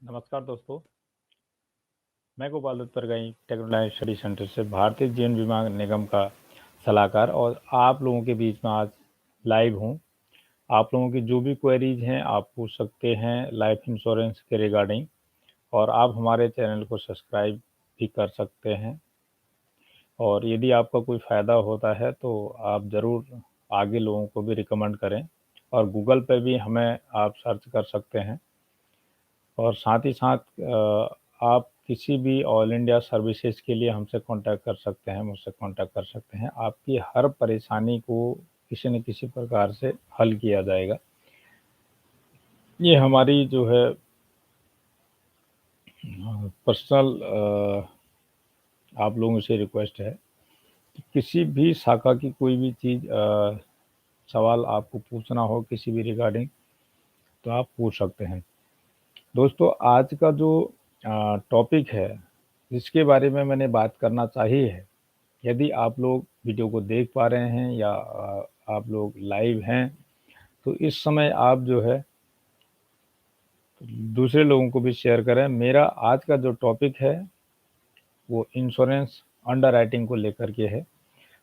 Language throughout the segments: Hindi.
नमस्कार दोस्तों, मैं Gopal Datt Pargai technology study centre से भारतीय जीवन बीमा निगम का सलाहकार और आप लोगों के बीच में आज लाइव हूं। आप लोगों की जो भी क्वेरीज हैं आप पूछ सकते हैं लाइफ इंश्योरेंस के रिगार्डिंग, और आप हमारे चैनल को सब्सक्राइब भी कर सकते हैं। और यदि आपका कोई फ़ायदा होता है तो आप ज़रूर आगे लोगों को भी रिकमेंड करें, और गूगल पे भी हमें आप सर्च कर सकते हैं। और साथ ही साथ आप किसी भी ऑल इंडिया सर्विसेज के लिए हमसे कांटेक्ट कर सकते हैं, मुझसे कांटेक्ट कर सकते हैं। आपकी हर परेशानी को किसी न किसी प्रकार से हल किया जाएगा। ये हमारी जो है पर्सनल आप लोगों से रिक्वेस्ट है कि किसी भी शाखा की कोई भी चीज़ सवाल आपको पूछना हो किसी भी रिगार्डिंग, तो आप पूछ सकते हैं। दोस्तों, आज का जो टॉपिक है जिसके बारे में मैंने बात करना चाहिए है, यदि आप लोग वीडियो को देख पा रहे हैं या आप लोग लाइव हैं, तो इस समय आप जो है दूसरे लोगों को भी शेयर करें। मेरा आज का जो टॉपिक है वो इंश्योरेंस अंडरराइटिंग को लेकर के है।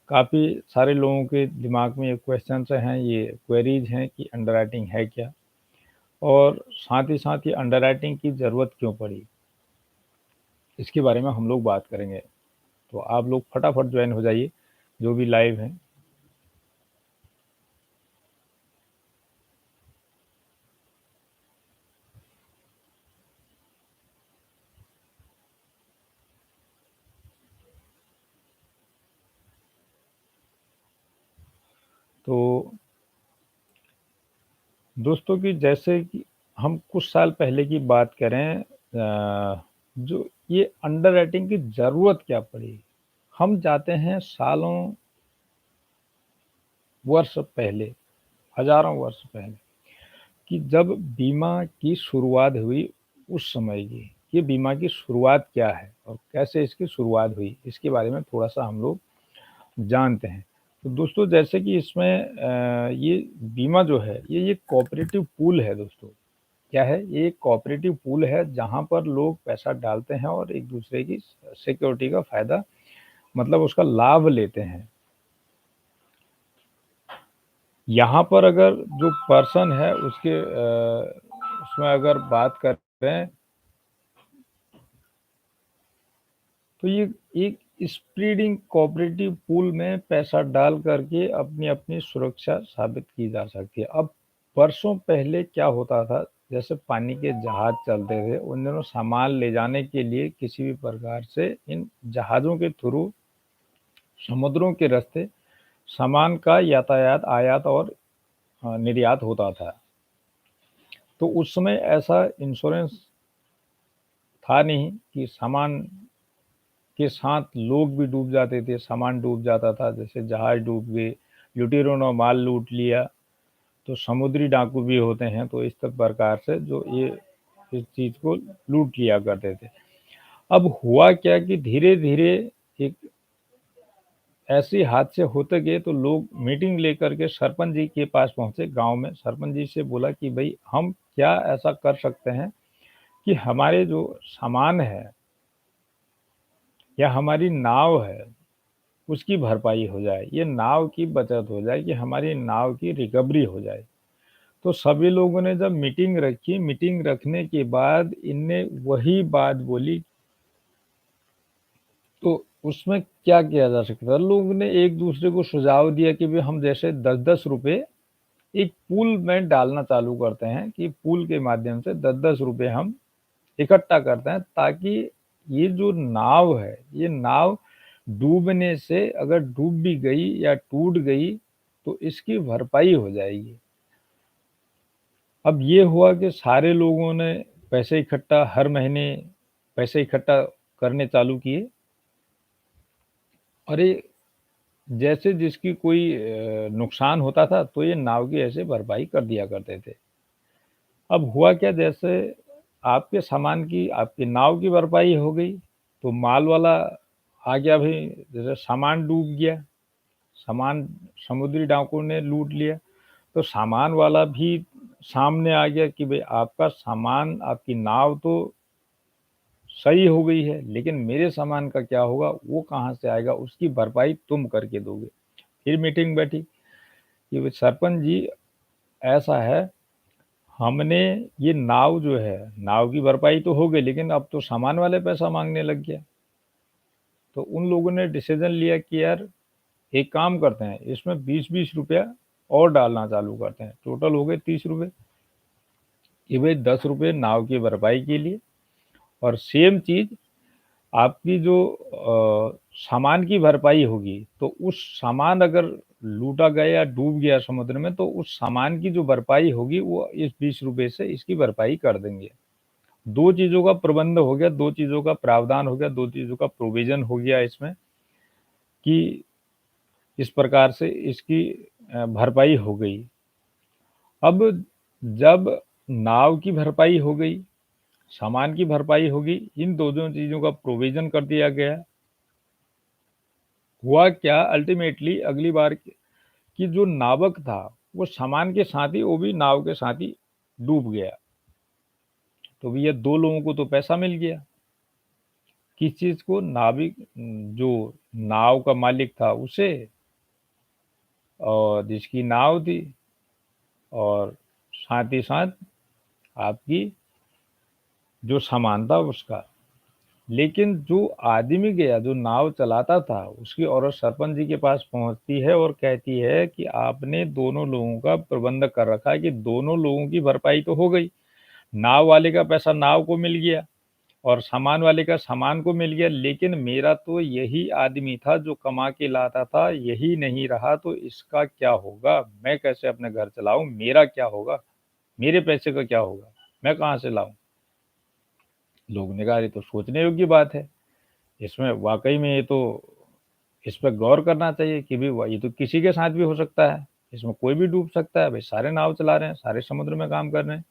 काफ़ी सारे लोगों के दिमाग में ये क्वेश्चंस हैं, ये क्वेरीज हैं कि अंडरराइटिंग है क्या, और साथ ही साथ ये अंडरराइटिंग की ज़रूरत क्यों पड़ी, इसके बारे में हम लोग बात करेंगे। तो आप लोग फटाफट ज्वाइन हो जाइए जो भी लाइव हैं। तो दोस्तों की जैसे कि हम कुछ साल पहले की बात करें, जो ये अंडरराइटिंग की ज़रूरत क्या पड़ी, हम जाते हैं सालों वर्ष पहले, हज़ारों वर्ष पहले, कि जब बीमा की शुरुआत हुई उस समय की, ये बीमा की शुरुआत क्या है और कैसे इसकी शुरुआत हुई, इसके बारे में थोड़ा-सा हम लोग जानते हैं। तो दोस्तों, जैसे कि इसमें ये बीमा जो है ये कोऑपरेटिव पूल है दोस्तों। क्या है? ये एक कोऑपरेटिव पूल है जहाँ पर लोग पैसा डालते हैं और एक दूसरे की सिक्योरिटी का फ़ायदा, मतलब उसका लाभ लेते हैं। यहाँ पर अगर जो पर्सन है उसके उसमें अगर बात करें तो ये एक स्प्रीडिंग कोऑपरेटिव पूल में पैसा डाल करके अपनी-अपनी सुरक्षा साबित की जा सकती है। अब वर्षों पहले क्या होता था, जैसे पानी के जहाज चलते थे, उन दिनों सामान ले जाने के लिए किसी भी प्रकार से इन जहाज़ों के थ्रू समुद्रों के रास्ते सामान का यातायात, आयात और निर्यात होता था। तो उस समय ऐसा इंश्योरेंस था नहीं कि सामान के साथ लोग भी डूब जाते थे, सामान डूब जाता था, जैसे जहाज डूब गए, लुटेरों ने माल लूट लिया, तो समुद्री डाकू भी होते हैं, तो इस सब प्रकार से जो ये इस चीज़ को लूट लिया करते थे। अब हुआ क्या कि धीरे-धीरे एक ऐसे हादसे होते गए, तो लोग मीटिंग लेकर के सरपंच जी के पास पहुँचे गाँव में। सरपंच जी से बोला कि भई हम क्या ऐसा कर सकते हैं कि हमारे जो सामान है या हमारी नाव है उसकी भरपाई हो जाए, ये नाव की बचत हो जाए, कि हमारी नाव की रिकवरी हो जाए। तो सभी लोगों ने जब मीटिंग रखी, मीटिंग रखने के बाद इनने वही बात बोली, तो उसमें क्या किया जा सकता है? लोगों ने एक-दूसरे को सुझाव दिया कि भई हम जैसे 10-10 रुपए एक पूल में डालना चालू करते हैं, कि पूल के माध्यम से 10-10 रुपए हम इकट्ठा करते हैं, ताकि ये जो नाव है, ये नाव डूबने से अगर डूब भी गई या टूट गई तो इसकी भरपाई हो जाएगी। अब ये हुआ कि सारे लोगों ने पैसे इकट्ठा, हर महीने पैसे इकट्ठा करने चालू किए, और ये जैसे जिसकी कोई नुकसान होता था तो ये नाव की ऐसे भरपाई कर दिया करते थे। अब हुआ क्या, जैसे आपके सामान की, आपकी नाव की भरपाई हो गई, तो माल वाला आ गया भई, जैसे सामान डूब गया, सामान समुद्री डाकुओं ने लूट लिया, तो सामान वाला भी सामने आ गया कि भाई आपका सामान, आपकी नाव तो सही हो गई है, लेकिन मेरे सामान का क्या होगा, वो कहाँ से आएगा, उसकी भरपाई तुम करके दोगे। फिर मीटिंग बैठी कि भाई सरपंच जी, ऐसा है, हमने ये नाव जो है, नाव की भरपाई तो हो गई, लेकिन अब तो सामान वाले पैसा मांगने लग गया। तो उन लोगों ने डिसीजन लिया कि यार एक काम करते हैं, इसमें 20-20 रुपया और डालना चालू करते हैं। टोटल हो गए 30 रुपये कि भाई 10 रुपये नाव की भरपाई के लिए, और सेम चीज आपकी जो सामान की भरपाई होगी, तो उस सामान अगर लूटा गया या डूब गया समुद्र में, तो उस सामान की जो भरपाई होगी वो इस 20 रुपये से इसकी भरपाई कर देंगे। दो चीजों का प्रबंध हो गया, दो चीजों का प्रावधान हो गया, दो चीजों का प्रोविजन हो गया इसमें, कि इस प्रकार से इसकी भरपाई हो गई। अब जब नाव की भरपाई हो गई, सामान की भरपाई होगी, इन दोनों चीजों का प्रोविजन कर दिया गया, हुआ क्या अल्टीमेटली अगली बार कि जो नावक था वो सामान के साथ ही, वो भी नाव के साथ ही डूब गया। तो भैया दो लोगों को तो पैसा मिल गया। किस चीज को? नाविक, जो नाव का मालिक था उसे, और जिसकी नाव थी, और साथ ही साथ आपकी जो सामान था उसका। लेकिन जो आदमी गया, जो नाव चलाता था, उसकी औरत सरपंच जी के पास पहुंचती है और कहती है कि आपने दोनों लोगों का प्रबंध कर रखा है, कि दोनों लोगों की भरपाई तो हो गई, नाव वाले का पैसा नाव को मिल गया और सामान वाले का सामान को मिल गया, लेकिन मेरा तो यही आदमी था जो कमा के लाता था, यही नहीं रहा, तो इसका क्या होगा? मैं कैसे अपने घर चलाऊं? मेरा क्या होगा? मेरे पैसे का क्या होगा? मैं कहाँ से लाऊं? लोगों ने कहा ये तो सोचने योग्य बात है, इसमें वाकई में ये तो, इस पर गौर करना चाहिए कि भाई ये तो किसी के साथ भी हो सकता है, इसमें कोई भी डूब सकता है। भाई सारे नाव चला रहे हैं, सारे समुद्र में काम कर रहे हैं।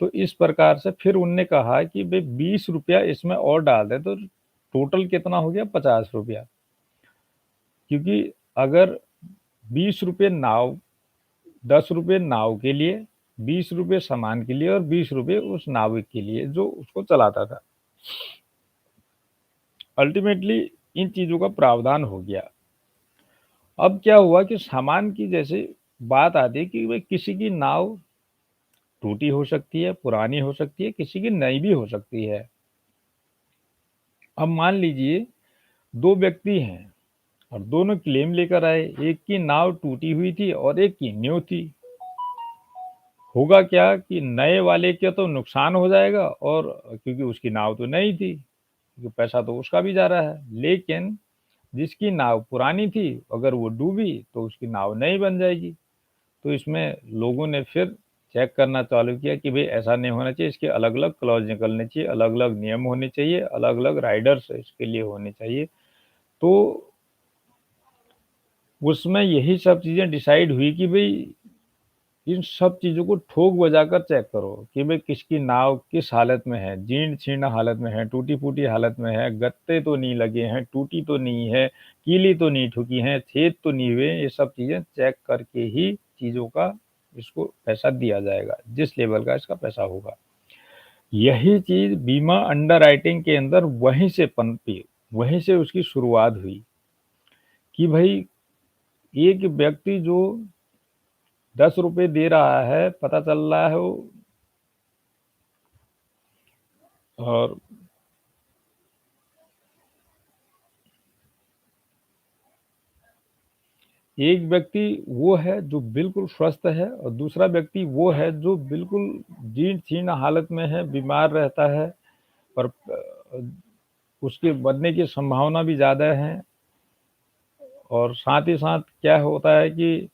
तो इस प्रकार से फिर उनने कहा कि भाई 20 रुपया इसमें और डाल दें, तो टोटल कितना हो गया? 50 रुपया। क्योंकि अगर 20 रुपये नाव, 10 रुपये नाव के लिए, 20 रुपये सामान के लिए, और 20 रुपये उस नाविक के लिए जो उसको चलाता था। अल्टीमेटली इन चीजों का प्रावधान हो गया। अब क्या हुआ कि सामान की जैसे बात आती है कि भाई किसी की नाव टूटी हो सकती है, पुरानी हो सकती है, किसी की नई भी हो सकती है। अब मान लीजिए दो व्यक्ति हैं और दोनों क्लेम लेकर आए, एक की नाव टूटी हुई थी और एक की न्यू थी। होगा क्या कि नए वाले का तो नुकसान हो जाएगा, और क्योंकि उसकी नाव तो नई थी, क्योंकि पैसा तो उसका भी जा रहा है। लेकिन जिसकी नाव पुरानी थी, अगर वो डूबी तो उसकी नाव नई बन जाएगी। तो इसमें लोगों ने फिर चेक करना चालू किया कि भाई ऐसा नहीं होना चाहिए, इसके अलग अलग क्लॉज निकलने चाहिए, अलग अलग नियम होने चाहिए, अलग अलग राइडर्स इसके लिए होने चाहिए। तो उसमें यही सब चीजें डिसाइड हुई कि भाई इन सब चीजों को ठोक बजाकर चेक करो कि भाई किसकी नाव किस हालत में है, जीर्ण शीर्ण हालत में है, टूटी फूटी हालत में है, गत्ते तो नहीं लगे हैं, टूटी तो नहीं है, कीली तो नहीं ठुकी है, छेद तो नहीं हुए। ये सब चीजें चेक करके ही चीजों का इसको पैसा दिया जाएगा, जिस लेवल का इसका पैसा होगा। यही चीज बीमा अंडर राइटिंग के अंदर वहीं से पनपी, वहीं से उसकी शुरुआत हुई कि भाई एक व्यक्ति जो 10 रुपए दे रहा है, पता चल रहा है वो, और एक व्यक्ति वो है जो बिल्कुल स्वस्थ है, और दूसरा व्यक्ति वो है जो बिल्कुल जीर्ण शीर्ण हालत में है, बीमार रहता है, और उसके बढ़ने की संभावना भी ज़्यादा है। और साथ ही साथ क्या होता है कि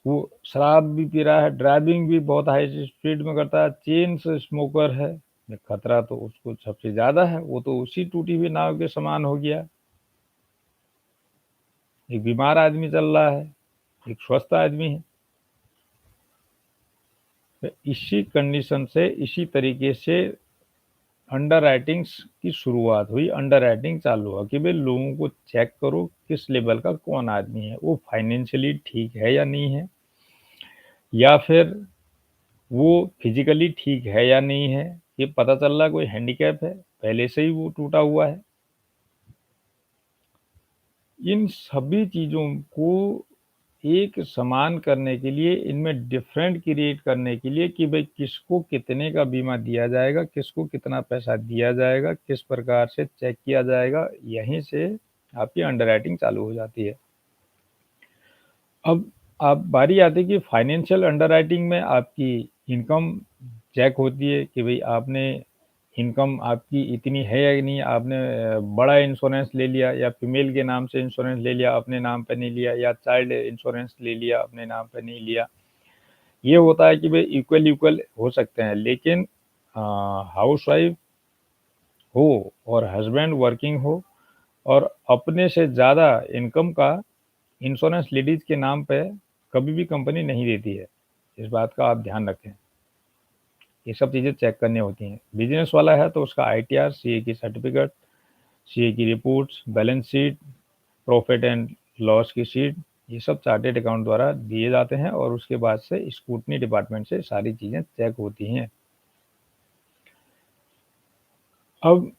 वो शराब भी पी रहा है, ड्राइविंग भी बहुत हाई स्पीड में करता है, चेन से स्मोकर है। खतरा तो उसको सबसे ज़्यादा है, वो तो उसी टूटी हुई नाव के समान हो गया। एक बीमार आदमी चल रहा है, एक स्वस्थ आदमी है। तो इसी कंडीशन से, इसी तरीके से अंडर राइटिंग्स की शुरुआत हुई, अंडर राइटिंग चालू हुआ कि भाई लोगों को चेक करो किस लेवल का कौन आदमी है, वो फाइनेंशियली ठीक है या नहीं है, या फिर वो फिज़िकली ठीक है या नहीं है, ये पता चल रहा है कोई हैंडीकैप है, पहले से ही वो टूटा हुआ है। इन सभी चीज़ों को एक समान करने के लिए, इनमें डिफरेंट क्रिएट करने के लिए कि भाई किसको कितने का बीमा दिया जाएगा, किसको कितना पैसा दिया जाएगा, किस प्रकार से चेक किया जाएगा, यहीं से आपकी अंडरराइटिंग चालू हो जाती है। अब बारी आती है कि फाइनेंशियल अंडरराइटिंग में आपकी इनकम चेक होती है कि भाई आपने इनकम आपकी इतनी है या नहीं, आपने बड़ा इंश्योरेंस ले लिया या फीमेल के नाम से इंश्योरेंस ले लिया, अपने नाम पे नहीं लिया, या चाइल्ड इंश्योरेंस ले लिया, अपने नाम पे नहीं लिया। ये होता है कि भाई इक्वल इक्वल हो सकते हैं, लेकिन हाउसवाइफ हो और हस्बैंड वर्किंग हो और अपने से ज़्यादा इनकम का इंश्योरेंस लेडीज़ के नाम पे कभी भी कंपनी नहीं देती है। इस बात का आप ध्यान रखें। ये सब चीज़ें चेक करनी होती हैं। बिज़नेस वाला है तो उसका आईटीआर, सीए की सर्टिफ़िकेट, सीए की reports, balance sheet, profit and loss की शीट, ये सब चार्टर्ड अकाउंट द्वारा दिए जाते हैं और उसके बाद से स्क्रूटनी डिपार्टमेंट से सारी चीज़ें चेक होती हैं। अब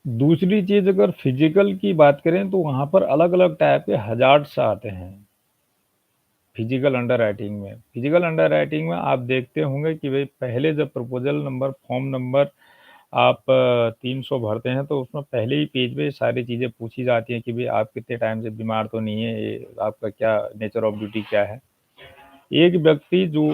दूसरी चीज़ अगर फिज़िकल की बात करें तो वहाँ पर अलग-अलग टाइप के हज़ार्ड्स आते हैं। फिजिकल अंडरराइटिंग में, फिजिकल अंडरराइटिंग में आप देखते होंगे कि भाई पहले जब प्रपोजल नंबर, फॉर्म नंबर आप 300 भरते हैं तो उसमें पहले ही पेज पे सारी चीज़ें पूछी जाती हैं कि भाई आप कितने टाइम से बीमार तो नहीं है, ये आपका क्या नेचर ऑफ ड्यूटी क्या है। एक व्यक्ति जो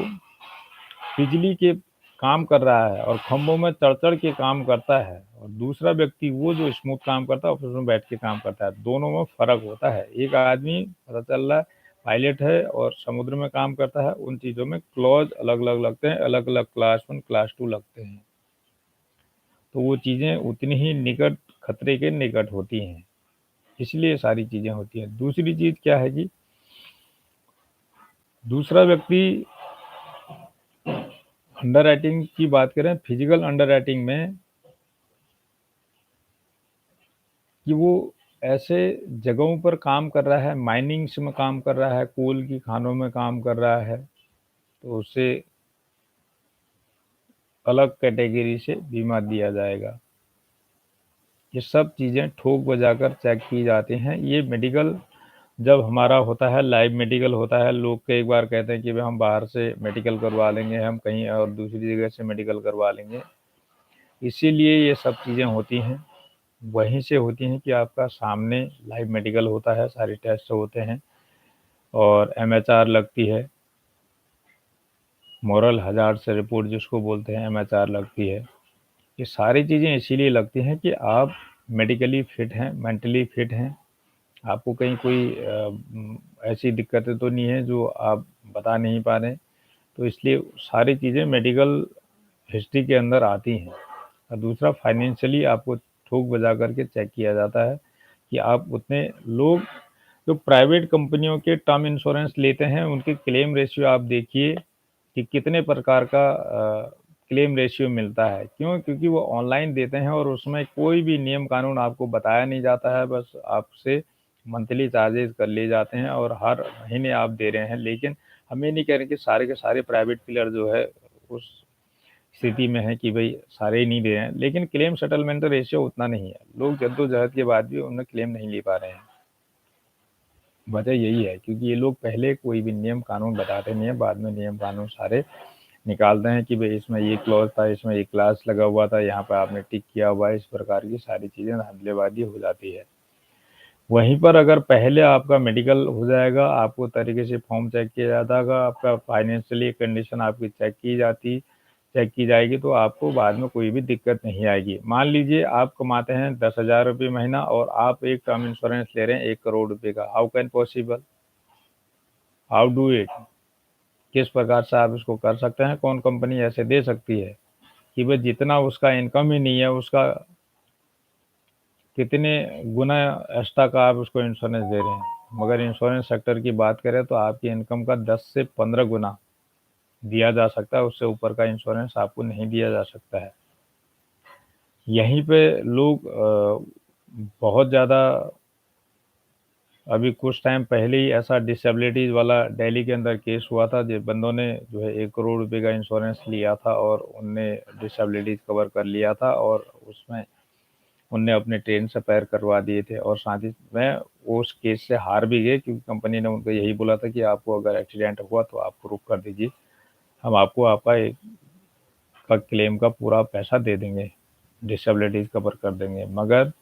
बिजली के काम कर रहा है और खंभों में चढ़-चढ़ के काम करता है और दूसरा व्यक्ति वो जो स्मूथ काम करता है ऑफिस में बैठ के काम करता है, दोनों में फ़र्क होता है। एक आदमी पता चल रहा है पायलट है और समुद्र में काम करता है, उन चीज़ों में क्लॉज़ अलग-अलग लगते हैं, अलग-अलग क्लास 1, क्लास 2 लगते हैं। तो वो चीज़ें उतनी ही निकट खतरे के निकट होती हैं, इसलिए सारी चीज़ें होती हैं। दूसरी चीज़ क्या है कि दूसरा व्यक्ति अंडरराइटिंग की बात करें, फिजिकल अंडरराइटिंग में कि वो ऐसे जगहों पर काम कर रहा है, माइनिंग्स में काम कर रहा है, कोल की खानों में काम कर रहा है, तो उसे अलग कैटेगरी से बीमा दिया जाएगा। ये सब चीज़ें ठोक बजाकर चेक की जाती हैं। ये मेडिकल जब हमारा होता है, लाइव मेडिकल होता है, लोग कई बार कहते हैं कि भाई हम बाहर से मेडिकल करवा लेंगे, हम कहीं और दूसरी जगह से मेडिकल करवा लेंगे। इसीलिए ये सब चीज़ें होती हैं, वहीं से होती हैं कि आपका सामने लाइव मेडिकल होता है, सारे टेस्ट होते हैं और एमएचआर लगती है, मॉरल हज़ार्ड से रिपोर्ट जिसको बोलते हैं, एमएचआर लगती है। ये सारी चीज़ें इसीलिए लगती हैं कि आप मेडिकली फिट हैं, मेंटली फिट हैं, आपको कहीं कोई ऐसी दिक्कतें तो नहीं है जो आप बता नहीं पा रहे हैं, तो इसलिए सारी चीज़ें मेडिकल हिस्ट्री के अंदर आती हैं। और दूसरा फाइनेंशियली आपको ठोक बजा करके चेक किया जाता है कि आप उतने लोग जो प्राइवेट कंपनियों के टर्म इंश्योरेंस लेते हैं, उनके क्लेम रेशियो आप देखिए कि कितने प्रकार का क्लेम रेशियो मिलता है। क्यों? क्योंकि वो ऑनलाइन देते हैं और उसमें कोई भी नियम कानून आपको बताया नहीं जाता है, बस आपसे मंथली चार्जेज़ कर लिए जाते हैं और हर महीने आप दे रहे हैं। लेकिन हम ये नहीं कह रहे कि सारे के सारे प्राइवेट प्लेयर जो है उस स्थिति में है कि भई सारे ही नहीं दे रहे हैं, लेकिन क्लेम सेटलमेंट रेशियो उतना नहीं है। लोग जद्दोजहद के बाद भी उनमें क्लेम नहीं ले पा रहे हैं। वजह यही है क्योंकि ये लोग पहले कोई भी नियम कानून बताते नहीं है, बाद में नियम कानून सारे निकालते हैं कि भई इसमें ये क्लॉज़ था, इसमें ये क्लास लगा हुआ था, यहाँ पे आपने टिक किया हुआ है, इस प्रकार की सारी चीज़ें धांधलेबाज़ी हो जाती है। वहीं पर अगर पहले आपका मेडिकल हो जाएगा, आपको तरीके से फॉर्म चेक किया जाता होगा, आपका फाइनेंशियली कंडीशन आपकी चेक की जाएगी तो आपको बाद में कोई भी दिक्कत नहीं आएगी। मान लीजिए आप कमाते हैं 10,000 रुपए महीना और आप एक टर्म इंश्योरेंस ले रहे हैं 1 करोड़ रुपए का। How can possible? How do it? किस प्रकार से आप इसको कर सकते हैं? कौन कंपनी ऐसे दे सकती है कि भाई जितना उसका इनकम ही नहीं है, उसका कितने गुना एक्स्ट्रा का आप उसको इंश्योरेंस दे रहे हैं। मगर इंश्योरेंस सेक्टर की बात करें तो आपकी इनकम का 10 से 15 गुना दिया जा सकता है, उससे ऊपर का इंश्योरेंस आपको नहीं दिया जा सकता है। यहीं पे लोग बहुत ज़्यादा अभी कुछ टाइम पहले ही ऐसा डिसेबिलिटीज वाला दिल्ली के अंदर केस हुआ था, जो बंदों ने जो है 1 करोड़ रुपए का इंश्योरेंस लिया था और उनने डिसेबिलिटीज कवर कर लिया था, और उसमें उनने अपने ट्रेन से पैर करवा दिए थे, और साथ ही में वो उस केस से हार भी गए, क्योंकि कंपनी ने उनको यही बोला था कि आपको अगर एक्सीडेंट हुआ तो आप प्रूफ कर दीजिए, हम आपको आपका एक का क्लेम का पूरा पैसा दे देंगे, डिसेबिलिटीज कवर कर देंगे, मगर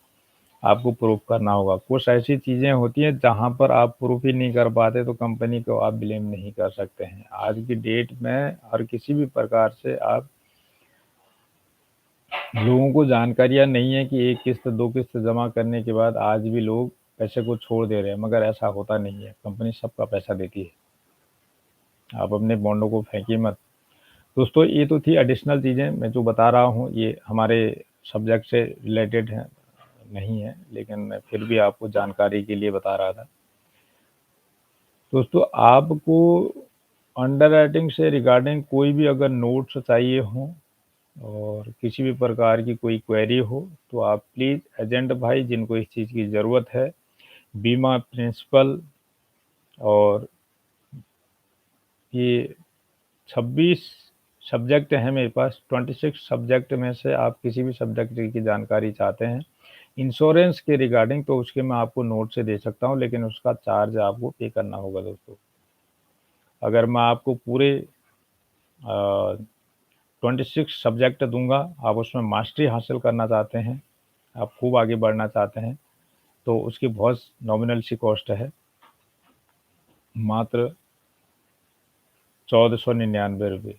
आपको प्रूफ करना होगा। कुछ ऐसी चीज़ें होती हैं जहाँ पर आप प्रूफ ही नहीं कर पाते, तो कंपनी को आप ब्लेम नहीं कर सकते हैं। आज की डेट में हर किसी भी प्रकार से आप लोगों को जानकारियाँ नहीं है कि 1 किस्त 2 किस्त जमा करने के बाद आज भी लोग पैसे को छोड़ दे रहे हैं, मगर ऐसा होता नहीं है, कंपनी सबका पैसा देती है। आप अपने बॉन्डों को फेंकिए मत। दोस्तों, ये तो थी एडिशनल चीज़ें, मैं जो बता रहा हूँ ये हमारे सब्जेक्ट से रिलेटेड है नहीं है, लेकिन मैं फिर भी आपको जानकारी के लिए बता रहा था। दोस्तों, आपको अंडरराइटिंग से रिगार्डिंग कोई भी अगर नोट्स चाहिए हो और किसी भी प्रकार की कोई क्वेरी हो, तो आप प्लीज़ एजेंट भाई जिनको इस चीज़ की ज़रूरत है, बीमा प्रिंसिपल, और ये 26 सब्जेक्ट हैं मेरे पास, 26 सब्जेक्ट में से आप किसी भी सब्जेक्ट की जानकारी चाहते हैं इंश्योरेंस के रिगार्डिंग, तो उसके मैं आपको नोट से दे सकता हूँ, लेकिन उसका चार्ज आपको पे करना होगा दोस्तों। अगर मैं आपको पूरे 26 सब्जेक्ट दूंगा, आप उसमें मास्टरी हासिल करना चाहते हैं, आप खूब आगे बढ़ना चाहते हैं, तो उसकी बहुत नॉमिनल सी कॉस्ट है, मात्र 1499 रुपये।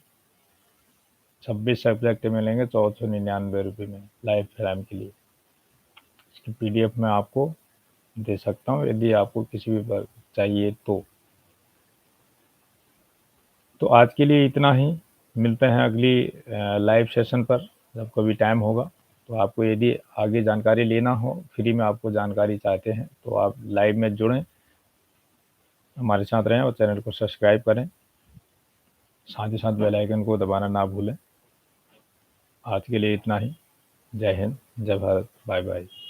26 सब्जेक्ट मिलेंगे 1499 रुपये में लाइफ टाइम के लिए। इसकी PDF में आपको दे सकता हूँ यदि आपको किसी भी पर चाहिए तो आज के लिए इतना ही। मिलते हैं अगली लाइव सेशन पर जब कभी टाइम होगा। तो आपको यदि आगे जानकारी लेना हो, फ्री में आपको जानकारी चाहते हैं, तो आप लाइव में जुड़ें, हमारे साथ रहें और चैनल को सब्सक्राइब करें, साथ ही साथ बेल आइकन को दबाना ना भूलें। आज के लिए इतना ही। जय हिंद, जय भारत, बाय बाय।